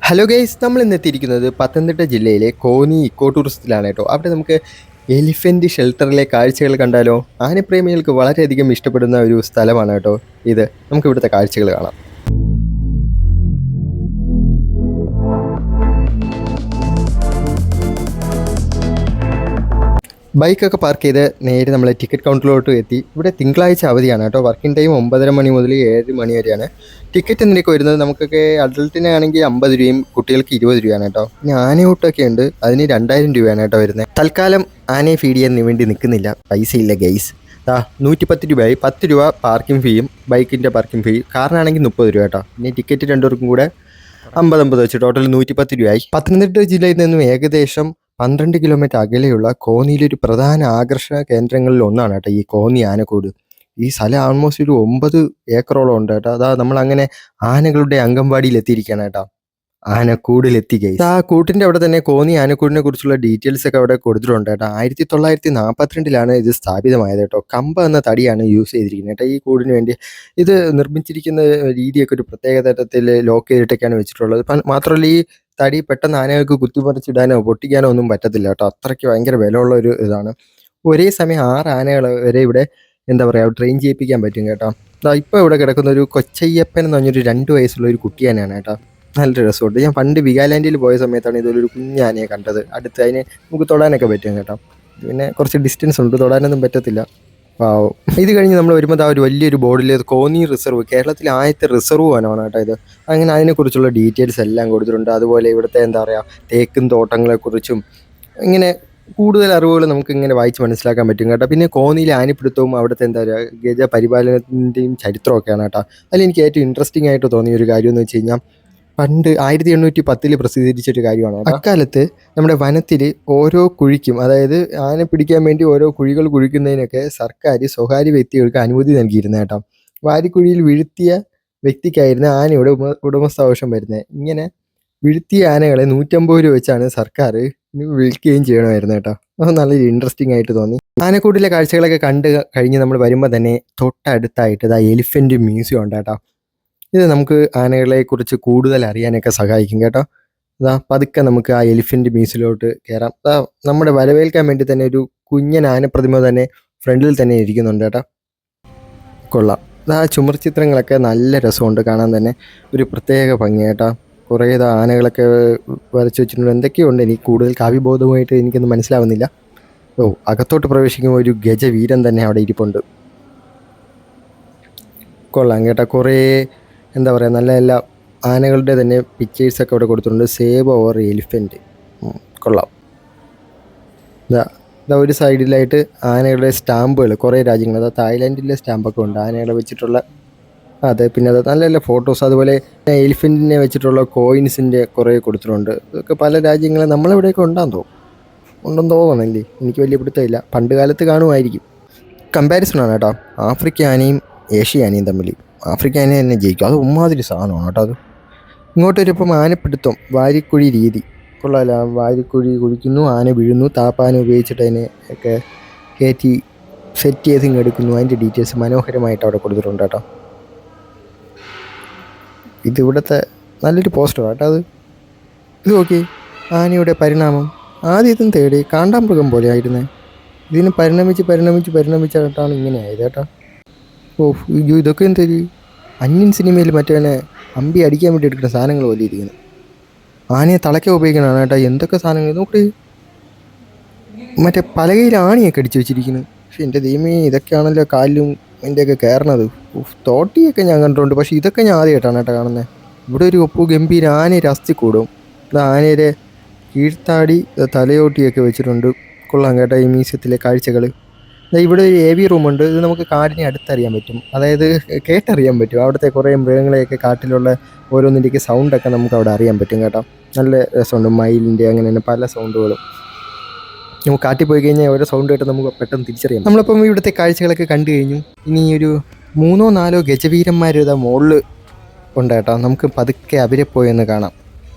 Hello guys, നമ്മൾ ഇന്ന് എത്തിയിരിക്കുന്നത് പത്തനംതിട്ട ജില്ലയിലെ കോന്നി ഇക്കോ ടൂറിസത്തിലാണ് കേട്ടോ. അവിടെ നമുക്ക് എലിഫൻറ്റ് ഷെൽട്ടറിലെ കാഴ്ചകൾ കണ്ടാലോ? ആനപ്രേമികൾക്ക് വളരെയധികം ഇഷ്ടപ്പെടുന്ന ഒരു സ്ഥലമാണ് കേട്ടോ ഇത്. നമുക്ക് ഇവിടുത്തെ കാഴ്ചകൾ കാണാം. ബൈക്കൊക്കെ പാർക്ക് ചെയ്ത് നേരെ നമ്മൾ ടിക്കറ്റ് കൗണ്ടറിലോട്ട് എത്തി. ഇവിടെ തിങ്കളാഴ്ച അവധിയാണ് കേട്ടോ. വർക്കിംഗ് ടൈം 9:30 മണി മുതൽ 7 മണി വരെയാണ്. ടിക്കറ്റ് നിരക്ക് വരുന്നത് നമുക്കൊക്കെ അഡൾട്ടിനാണെങ്കിൽ 50 രൂപയും കുട്ടികൾക്ക് 20 രൂപയാണ് കേട്ടോ. ഇനി ആനയൂട്ടൊക്കെ ഉണ്ട്, അതിന് 2000 രൂപയാണ് കേട്ടോ വരുന്നത്. തൽക്കാലം ആനയെ ഫീഡ് ചെയ്യാൻ വേണ്ടി നിൽക്കുന്നില്ല, പൈസ ഇല്ല ഗൈസ്. 110 രൂപയായി. 10 രൂപ പാർക്കിംഗ് ഫീയും, ബൈക്കിൻ്റെ പാർക്കിംഗ് ഫീ. കാറിനാണെങ്കിൽ 30 രൂപ കേട്ടോ. ഇനി ടിക്കറ്റ് രണ്ടുപേർക്കും കൂടെ 50 വെച്ച് ടോട്ടൽ 110 രൂപയായി. പത്തനംതിട്ട ജില്ലയിൽ നിന്നും ഏകദേശം 12 കിലോമീറ്റർ അകലെയുള്ള കോന്നിയിലൊരു പ്രധാന ആകർഷണ കേന്ദ്രങ്ങളിൽ ഒന്നാണ് കേട്ടോ ഈ കോന്നി ആനക്കൂട്. ഈ സ്ഥലം ആൾമോസ്റ്റ് ഒരു 9 ഏക്കറോളം ഉണ്ട് കേട്ടോ. നമ്മൾ അങ്ങനെ ആനകളുടെ അംഗൻവാടിയിൽ എത്തിയിരിക്കുകയാണ് കേട്ടോ. ആനക്കൂടിലെത്തി ഗൈസ്. ആ കൂട്ടിൻ്റെ അവിടെ തന്നെ കോന്നി ആനക്കൂടിനെ കുറിച്ചുള്ള ഡീറ്റെയിൽസ് ഒക്കെ അവിടെ കൊടുത്തിട്ടുണ്ട് കേട്ടോ. 1942 ഇത് സ്ഥാപിതമായത് കേട്ടോ. കമ്പ എന്ന തടിയാണ് യൂസ് ചെയ്തിരിക്കുന്നത് കേട്ടോ ഈ കൂടിന് വേണ്ടി. ഇത് നിർമ്മിച്ചിരിക്കുന്ന രീതിയൊക്കെ ഒരു പ്രത്യേക തരത്തിൽ ലോക്ക് ചെയ്തിട്ടൊക്കെയാണ് വെച്ചിട്ടുള്ളത്. മാത്രമല്ല ഈ തടി പെട്ടെന്ന് ആനകൾക്ക് കുത്തിപ്പറിച്ചിടാനോ പൊട്ടിക്കാനോ ഒന്നും പറ്റത്തില്ല കേട്ടോ. അത്രയ്ക്ക് ഭയങ്കര വിലയുള്ള ഒരു ഇതാണ്. ഒരേ സമയം 6 ആനകൾ വരെ ഇവിടെ എന്താ പറയുക ട്രെയിൻ ചെയ്യിപ്പിക്കാൻ പറ്റും കേട്ടോ. ഇപ്പോൾ ഇവിടെ കിടക്കുന്ന ഒരു കൊച്ചയ്യപ്പൻ എന്ന് പറഞ്ഞൊരു 2 വയസ്സുള്ള ഒരു കുട്ടിയാനാണ് കേട്ടോ. നല്ലൊരു രസമുണ്ട്. ഞാൻ പണ്ട് വികാലാൻഡിൽ പോയ സമയത്താണ് ഇതൊരു കുഞ്ഞാനയെ കണ്ടത്. അടുത്ത് അതിന് നമുക്ക് തൊടാനൊക്കെ പറ്റും കേട്ടോ. പിന്നെ കുറച്ച് ഡിസ്റ്റൻസ് ഉണ്ട്, തൊടാനൊന്നും പറ്റത്തില്ല. പാവം. ഇത് കഴിഞ്ഞ് നമ്മൾ വരുമ്പോൾ ഒരു വലിയൊരു ബോർഡിൽ കോന്നി റിസർവ്, കേരളത്തിലെ ആദ്യത്തെ റിസർവ് വനമാണ് കേട്ടോ ഇത്. അങ്ങനെ അതിനെക്കുറിച്ചുള്ള ഡീറ്റെയിൽസ് എല്ലാം കൊടുത്തിട്ടുണ്ട്. അതുപോലെ ഇവിടുത്തെ എന്താ പറയുക തേക്കും തോട്ടങ്ങളെക്കുറിച്ചും ഇങ്ങനെ കൂടുതൽ അറിവുകൾ നമുക്ക് ഇങ്ങനെ വായിച്ച് മനസ്സിലാക്കാൻ പറ്റും കേട്ടോ. പിന്നെ കോന്നിയിലെ ആനപ്പിടുത്തവും അവിടുത്തെ എന്താ പറയുക ഗജ പരിപാലനത്തിൻ്റെയും ചരിത്രമൊക്കെയാണ് കേട്ടോ. അതിൽ എനിക്ക് ഏറ്റവും ഇൻട്രസ്റ്റിംഗ് ആയിട്ട് തോന്നിയ ഒരു കാര്യം എന്ന് വെച്ച് കഴിഞ്ഞാൽ പണ്ട് 1810 പ്രസിദ്ധീകരിച്ചൊരു കാര്യമാണ്. അക്കാലത്ത് നമ്മുടെ വനത്തിൽ ഓരോ കുഴിക്കും, അതായത് ആന പിടിക്കാൻ വേണ്ടി ഓരോ കുഴികൾ കുഴിക്കുന്നതിനൊക്കെ സർക്കാർ സ്വകാര്യ വ്യക്തികൾക്ക് അനുമതി നൽകിയിരുന്നു കേട്ടോ. വാരിക്കുഴിയിൽ വീഴ്ത്തിയ വ്യക്തിക്കായിരുന്നു ആനയുടെ ഉടമസ്ഥാവകാശം വരുന്നത്. ഇങ്ങനെ വീഴ്ത്തിയ ആനകളെ 150 രൂപ വെച്ചാണ് സർക്കാർ വിൽക്കുകയും ചെയ്യണമായിരുന്നു കേട്ടോ. അത് നല്ലൊരു ഇൻട്രസ്റ്റിംഗ് ആയിട്ട് തോന്നി. ആനക്കൂട്ടിലെ കാഴ്ചകളൊക്കെ കണ്ട് കഴിഞ്ഞ് നമ്മൾ വരുമ്പോൾ തന്നെ തൊട്ടടുത്തായിട്ട് എലിഫൻറ്റ് മ്യൂസിയം ഉണ്ട് കേട്ടോ. ഇത് നമുക്ക് ആനകളെക്കുറിച്ച് കൂടുതൽ അറിയാനൊക്കെ സഹായിക്കും കേട്ടോ. പതുക്കെ നമുക്ക് ആ എലിഫൻറ്റ് മ്യൂസിയത്തിലോട്ട് കയറാം. നമ്മുടെ വരവേൽക്കാൻ വേണ്ടി തന്നെ ഒരു കുഞ്ഞൻ ആനപ്രതിമ തന്നെ ഫ്രണ്ടിൽ തന്നെ ഇരിക്കുന്നുണ്ട് കേട്ടോ. കൊള്ളാം. ചുമർ ചിത്രങ്ങളൊക്കെ നല്ല രസമുണ്ട് കാണാൻ തന്നെ. ഒരു പ്രത്യേക ഭംഗി കേട്ടോ. കുറേ ആനകളൊക്കെ വരച്ച് വെച്ചിട്ടുണ്ട്. എന്തൊക്കെയുണ്ട്, എനിക്ക് കൂടുതൽ കാവ്യബോധമായിട്ട് എനിക്കൊന്നും മനസ്സിലാവുന്നില്ല. അകത്തോട്ട് പ്രവേശിക്കുമ്പോൾ ഒരു ഗജവീരൻ തന്നെ അവിടെ ഇരിപ്പുണ്ട്. കൊള്ളാം കേട്ടോ. കുറേ എന്താ പറയുക നല്ല നല്ല ആനകളുടെ തന്നെ പിക്ചേഴ്സൊക്കെ അവിടെ കൊടുത്തിട്ടുണ്ട്. Save over elephant. കൊള്ളാം. ഒരു സൈഡിലായിട്ട് ആനകളുടെ സ്റ്റാമ്പുകൾ, കുറേ രാജ്യങ്ങൾ, തായ്ലാൻഡിലെ സ്റ്റാമ്പൊക്കെ ഉണ്ട് ആനകളെ വെച്ചിട്ടുള്ള. അതെ, പിന്നെ നല്ല നല്ല ഫോട്ടോസ്, അതുപോലെ എലിഫൻറ്റിനെ വെച്ചിട്ടുള്ള കോയിൻസിൻ്റെ കുറേ കൊടുത്തിട്ടുണ്ട്. ഇതൊക്കെ പല രാജ്യങ്ങളും നമ്മളിവിടെയൊക്കെ ഉണ്ടെന്ന് തോന്നണല്ലേ, എനിക്ക് വലിയ പിടുത്തമില്ല. പണ്ട് കാലത്ത് കാണുമായിരിക്കും. കമ്പാരിസണാണ് കേട്ടോ ആഫ്രിക്ക ആനയും ഏഷ്യ ആനയും തമ്മിൽ. ആഫ്രിക്ക ആന തന്നെ ജയിക്കും. അത് ഉമ്മാതിരി സാധനമാണ് കേട്ടോ. അത് ഇങ്ങോട്ട് വരുമ്പം ആനപ്പിടുത്തം വാരിക്കുഴി രീതി കൊള്ളാമല്ല. വാരിക്കുഴി കുഴിക്കുന്നു, ആന വീഴുന്നു, താപ്പാന ഉപയോഗിച്ചിട്ട് അതിനെ ഒക്കെ കയറ്റി സെറ്റ് ചെയ്ത് ഇങ്ങെടുക്കുന്നു. അതിൻ്റെ ഡീറ്റെയിൽസ് മനോഹരമായിട്ട് അവിടെ കൊടുത്തിട്ടുണ്ട് കേട്ടോ. ഇത് ഇവിടുത്തെ നല്ലൊരു പോസ്റ്റർ കേട്ടോ. ഇത് നോക്കി, ആനയുടെ പരിണാമം. ആദ്യത്തും തേടി കാണ്ടാമൃഗം പോലെ ആയിരുന്നേ. ഇതിന് പരിണമിച്ചിട്ടാണ് ഇങ്ങനെ ആയത് കേട്ടോ. ഇതൊക്കെ എന്തൊരു അന്യൻ സിനിമയിൽ മറ്റേ അമ്പി അടിക്കാൻ വേണ്ടി എടുക്കുന്ന സാധനങ്ങൾ പോലെ ഇരിക്കുന്നു. ആനയെ തളയ്ക്കാൻ ഉപയോഗിക്കണതാണ് കേട്ടോ. എന്തൊക്കെ സാധനങ്ങൾ നോക്കി, മറ്റേ പലകയിൽ ആണിയൊക്കെ അടിച്ചു വെച്ചിരിക്കുന്നു. പക്ഷെ എൻ്റെ ദൈവമേ, ഇതൊക്കെയാണല്ലോ കാലിലും അതിൻ്റെയൊക്കെ കയറണത്. തോട്ടിയൊക്കെ ഞാൻ കണ്ടിട്ടുണ്ട്, പക്ഷേ ഇതൊക്കെ ഞാൻ ആദ്യമായിട്ടാണ് കേട്ടോ കാണുന്നത്. ഇവിടെ ഒരു ഒപ്പു ഗംഭീര ആനയുടെ അസ്ഥി കൂടും. ആനയുടെ കീഴ്ത്താടി തലയോട്ടിയൊക്കെ വെച്ചിട്ടുണ്ട്. കൊള്ളാം കേട്ടോ ഈ മ്യൂസിയത്തിലെ കാഴ്ചകൾ. ഇവിടെ ഒരു AV റൂമുണ്ട്. ഇത് നമുക്ക് കാടിനെ അടുത്തറിയാൻ പറ്റും, അതായത് കേട്ടറിയാൻ പറ്റും. അവിടുത്തെ കുറേ മൃഗങ്ങളെയൊക്കെ കാട്ടിലുള്ള ഓരോന്നിൻ്റെയൊക്കെ സൗണ്ടൊക്കെ നമുക്ക് അവിടെ അറിയാൻ പറ്റും കേട്ടോ. നല്ല രസമുണ്ട്. മയിലിൻ്റെ അങ്ങനെ തന്നെ പല സൗണ്ടുകളും. നമുക്ക് കാട്ടിൽ പോയി കഴിഞ്ഞാൽ ഓരോ സൗണ്ട് കേട്ട് നമുക്ക് പെട്ടെന്ന് തിരിച്ചറിയാം. നമ്മളിപ്പം ഇവിടുത്തെ കാഴ്ചകളൊക്കെ കണ്ടു കഴിഞ്ഞു. ഇനി ഒരു 3-4 ഗജവീരന്മാർ മുകളിൽ ഉണ്ട് കേട്ടോ. നമുക്ക് പതുക്കെ അവരെ പോയെന്ന് കാണാം.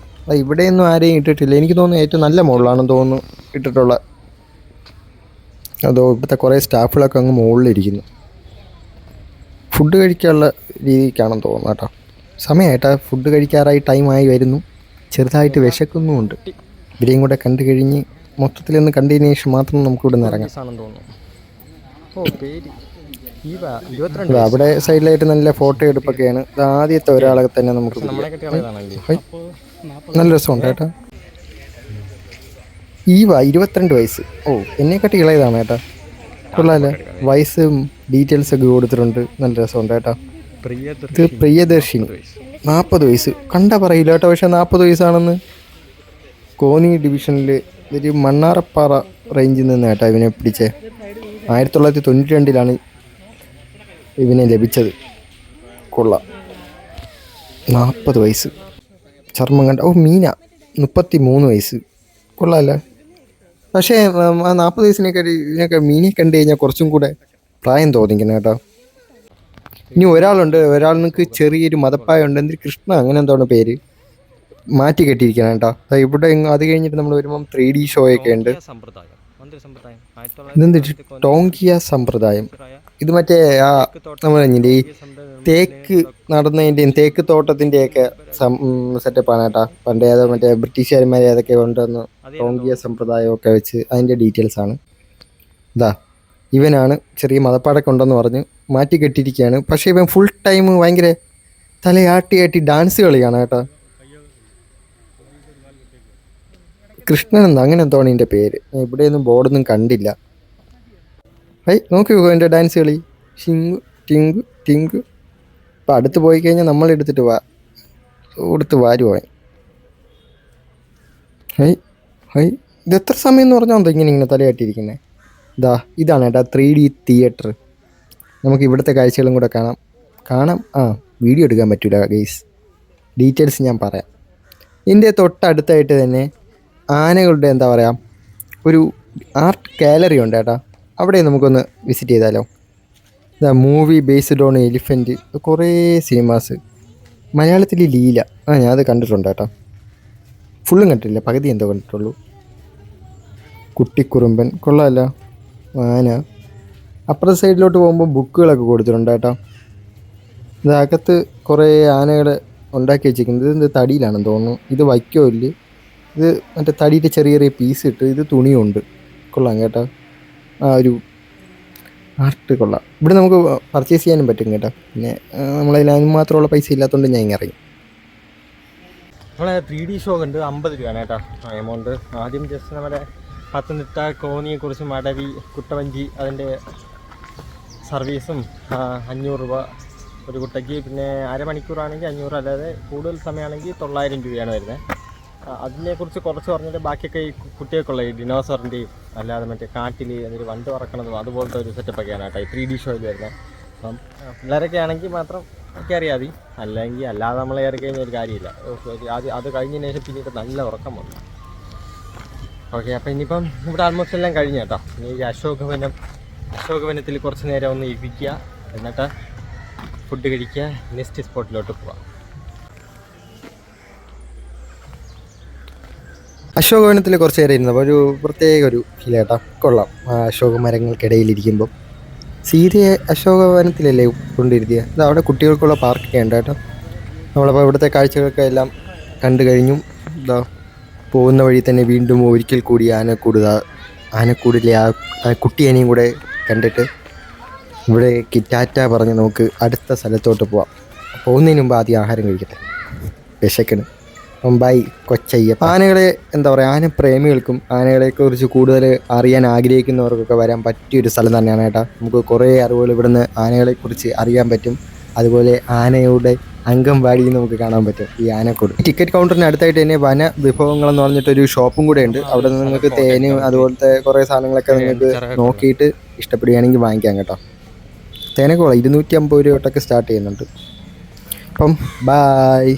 ഇവിടെയൊന്നും ആരെയും ഇട്ടിട്ടില്ല. എനിക്ക് തോന്നുന്നു ഏറ്റവും നല്ല മുകളിലാണെന്ന് തോന്നുന്നു ഇട്ടിട്ടുള്ള. അതോ ഇവിടുത്തെ കുറേ സ്റ്റാഫുകളൊക്കെ അങ്ങ് മുകളിലിരിക്കുന്നു. ഫുഡ് കഴിക്കാനുള്ള രീതിക്കാണെന്ന് തോന്നുന്നു കേട്ടോ. സമയമായിട്ടാ, ഫുഡ് കഴിക്കാറായി ടൈമായി വരുന്നു. ചെറുതായിട്ട് വിശക്കുന്നുമുണ്ട്. ഇവരെയും കൂടെ കണ്ടു കഴിഞ്ഞ് മൊത്തത്തിലൊന്ന് കണ്ടതിന് ശേഷം മാത്രം നമുക്ക് ഇവിടെ നിന്ന് ഇറങ്ങാം. അവിടെ സൈഡിലായിട്ട് നല്ല ഫോട്ടോ എടുപ്പൊക്കെയാണ്. ഇത് ആദ്യത്തെ ഒരാളെ തന്നെ നമുക്ക് നല്ല രസമുണ്ട് കേട്ടോ. 22 വയസ്സ്. എന്നെക്കാട്ടി ഇളയതാണ് കേട്ടോ. കൊള്ളാല്ലേ, വയസ്സും ഡീറ്റെയിൽസൊക്കെ കൊടുത്തിട്ടുണ്ട്. നല്ല രസമുണ്ട് കേട്ടോ. ഇത് പ്രിയദർശിനി 40 വയസ്സ്. കണ്ടാ പറയില്ല കേട്ടോ, പക്ഷെ 40 വയസ്സാണെന്ന്. കോന്നി ഡിവിഷനിൽ ഒരു മണ്ണാറപ്പാറ റേഞ്ചിൽ നിന്ന് കേട്ടോ ഇവനെ പിടിച്ചേ. 1992 ഇവനെ ലഭിച്ചത്. കൊള്ളാം, 40 വയസ്സ്. ചർമ്മം കണ്ട. മീന 33 വയസ്സ്. കൊള്ളാമല്ലേ. പക്ഷേ 40 വയസ്സിനൊക്കെ മീനെ കണ്ടു കഴിഞ്ഞാൽ കുറച്ചും കൂടെ പ്രായം തോന്നിക്കണം കേട്ടോ. ഇനി ഒരാൾക്ക് ചെറിയൊരു മതപ്പായുണ്ട്, എന്തൊരു കൃഷ്ണ അങ്ങനെ എന്താണ് പേര്, മാറ്റി കെട്ടിയിരിക്കണം കേട്ടോ. ഇവിടെ അത് കഴിഞ്ഞിട്ട് നമ്മൾ വരുമ്പം 3D ഷോ ഒക്കെ ഉണ്ട്. ഇതെന്ത് ടോങ്കിയ സമ്പ്രദായം. ഇത് മറ്റേ നമ്മൾ പറഞ്ഞില്ലേ ഈ തേക്ക് നടന്നതിൻ്റെയും തേക്ക് തോട്ടത്തിൻ്റെയൊക്കെ സെറ്റപ്പാണ് കേട്ടോ. പണ്ടേ അത് മറ്റേ ബ്രിട്ടീഷുകാരന്മാരെ അതൊക്കെ കൊണ്ടുവന്ന് ടോങ്കിയ സമ്പ്രദായമൊക്കെ വെച്ച് അതിൻ്റെ ഡീറ്റെയിൽസാണ്. ഇവനാണ് ചെറിയ മതപ്പാടൊക്കെ ഉണ്ടെന്ന് പറഞ്ഞ് മാറ്റി കെട്ടിയിരിക്കുകയാണ്. പക്ഷേ ഇവൻ ഫുൾ ടൈം ഭയങ്കര തലയാട്ടി ഡാൻസ് കളിയാണ് കേട്ടോ. കൃഷ്ണൻ എന്താ അങ്ങനെ എന്തോണ് ഇതിൻ്റെ പേര്. ഇവിടെയൊന്നും ബോർഡൊന്നും കണ്ടില്ല. നോക്കി എൻ്റെ ഡാൻസ് കളി. ഷിങ്കു ടിങ്കു ടിങ്കു. ഇപ്പം അടുത്ത് പോയി കഴിഞ്ഞാൽ നമ്മളെടുത്തിട്ട് കൊടുത്ത് വാരുവാൻ. ഇത് എത്ര സമയം എന്ന് പറഞ്ഞാൽ എന്തോ ഇങ്ങനെ തലയാട്ടിയിരിക്കുന്നത്. ഇതാണ് കേട്ടോ 3D തിയേറ്റർ. നമുക്ക് ഇവിടുത്തെ കാഴ്ചകളും കൂടെ കാണാം. വീഡിയോ എടുക്കാൻ പറ്റില്ല ഗൈസ്. ഡീറ്റെയിൽസ് ഞാൻ പറയാം. ഇതിൻ്റെ തൊട്ടടുത്തായിട്ട് തന്നെ ആനകളുടെ എന്താ പറയുക ഒരു ആർട്ട് ഗാലറി ഉണ്ട് കേട്ടോ. അവിടെ നമുക്കൊന്ന് വിസിറ്റ് ചെയ്താലോ. Movie based on elephant. കുറേ സിനിമാസ്. മലയാളത്തിൽ ലീല. ഞാനത് കണ്ടിട്ടുണ്ട് കേട്ടോ. ഫുള്ളും കണ്ടിട്ടില്ല, പകുതി എന്തോ കണ്ടിട്ടുള്ളൂ. കുട്ടിക്കുറുമ്പൻ കൊള്ളാമല്ലോ. ആന. അപ്പുറത്തെ സൈഡിലോട്ട് പോകുമ്പോൾ ബുക്കുകളൊക്കെ കൊടുത്തിട്ടുണ്ട് കേട്ടോ. ഇതകത്ത് കുറേ ആനകൾ ഉണ്ടാക്കി വെച്ചിരിക്കുന്നത്. ഇത് തടിയിലാണെന്ന് തോന്നുന്നു. ഇത് വൈക്കോല്. ഇത് മറ്റേ തടിയുടെ ചെറിയ ചെറിയ പീസ് ഇട്ട്. ഇത് തുണിയുണ്ട്. കൊള്ളാം കേട്ടോ. ഒരു ആർട്ട് കൊള്ളാം. ഇവിടെ നമുക്ക് പർച്ചേസ് ചെയ്യാനും പറ്റും കേട്ടോ. പിന്നെ നമ്മളതിൽ അതിന് മാത്രമുള്ള പൈസ ഇല്ലാത്തതുകൊണ്ട് ഞാൻ ഇങ്ങനെ ഇറങ്ങി. നമ്മളെ 3D ഷോ കണ്ട് 50 രൂപയാണ് കേട്ടോ എമൗണ്ട്. ആദ്യം ജസ്റ്റ് നമ്മുടെ പത്തനംതിട്ട കോന്നിയെക്കുറിച്ച് മടവി കുട്ടവഞ്ചി അതിൻ്റെ സർവീസും 500 രൂപ ഒരു കുട്ടയ്ക്ക്. പിന്നെ അരമണിക്കൂറാണെങ്കിൽ 500, അല്ലാതെ കൂടുതൽ സമയമാണെങ്കിൽ 900 രൂപയാണ് വരുന്നത്. അതിനെക്കുറിച്ച് കുറച്ച് പറഞ്ഞിട്ട് ബാക്കിയൊക്കെ ഈ കുട്ടികൾക്കുള്ള ഈ ഡിനോസറിൻ്റെയും അല്ലാതെ മറ്റേ കാട്ടിൽ അതൊരു വണ്ട് പറക്കണതും അതുപോലത്തെ ഒരു സെറ്റപ്പൊക്കെയാണ് കേട്ടോ ഈ 3D ഷോയിൽ വരുന്നത്. അപ്പം പിള്ളേരൊക്കെ ആണെങ്കിൽ മാത്രം ഒക്കെ അറിയാം മതി, അല്ലെങ്കിൽ അല്ലാതെ നമ്മൾ കയറി കഴിഞ്ഞാൽ ഒരു കാര്യമില്ല. അത് കഴിഞ്ഞതിന് ശേഷം പിന്നീട് നല്ല ഉറക്കം വന്നു. ഓക്കെ, അപ്പോൾ ഇനിയിപ്പം ഇവിടെ ആൾമോസ്റ്റ് എല്ലാം കഴിഞ്ഞു കേട്ടോ. ഇനി ഈ അശോകവനത്തിൽ കുറച്ച് നേരം ഒന്ന് ഇരിക്കുക, എന്നിട്ട് ഫുഡ് കഴിക്കുക, നെക്സ്റ്റ് സ്പോട്ടിലോട്ട് പോവാം. അശോകവനത്തിൽ കുറച്ച് നേരം ഇരുന്നപ്പോൾ ഒരു പ്രത്യേക ഒരു ഫീൽ കേട്ടോ. കൊള്ളാം. അശോക മരങ്ങൾക്കിടയിലിരിക്കുമ്പം സീതയെ അശോകവനത്തിലല്ലേ കൊണ്ടിരുത്തിയത്. അത് അവിടെ കുട്ടികൾക്കുള്ള പാർക്കൊക്കെ ഉണ്ട് കേട്ടോ. നമ്മളപ്പോൾ ഇവിടുത്തെ കാഴ്ചകളൊക്കെ എല്ലാം കണ്ടു കഴിഞ്ഞു. പോകുന്ന വഴി തന്നെ വീണ്ടും ഒരിക്കൽ കൂടി ആനക്കൂടിലെ ആ കുട്ടിയേനെയും കൂടെ കണ്ടിട്ട് ഇവിടെ ടാറ്റ പറഞ്ഞ് നമുക്ക് അടുത്ത സ്ഥലത്തോട്ട് പോവാം. പോകുന്നതിന് മുമ്പ് ആദ്യം ആഹാരം കഴിക്കട്ടെ, വിശക്കണ്. ബൈ കൊച്ചയ്യപ്പ. ആനകളെ എന്താ പറയുക, ആനപ്രേമികൾക്കും ആനകളെക്കുറിച്ച് കൂടുതൽ അറിയാൻ ആഗ്രഹിക്കുന്നവർക്കൊക്കെ വരാൻ പറ്റിയൊരു സ്ഥലം തന്നെയാണ് കേട്ടോ. നമുക്ക് കുറേ അറിവുകൾ ഇവിടുന്ന് ആനകളെക്കുറിച്ച് അറിയാൻ പറ്റും. അതുപോലെ ആനയുടെ അംഗൻവാടി നമുക്ക് കാണാൻ പറ്റും ഈ ആനക്കൂട്. ടിക്കറ്റ് കൗണ്ടറിന് അടുത്തായിട്ട് തന്നെ വന വിഭവങ്ങളെന്ന് പറഞ്ഞിട്ടൊരു ഷോപ്പും കൂടെ ഉണ്ട്. അവിടെ നിന്ന് നിങ്ങൾക്ക് തേന് അതുപോലത്തെ കുറേ സാധനങ്ങളൊക്കെ നിങ്ങൾക്ക് നോക്കിയിട്ട് ഇഷ്ടപ്പെടുകയാണെങ്കിൽ വാങ്ങിക്കാം കേട്ടോ. തേനൊക്കെ 250 രൂപ തൊട്ടൊക്കെ സ്റ്റാർട്ട് ചെയ്യുന്നുണ്ട്. അപ്പം ബായ്.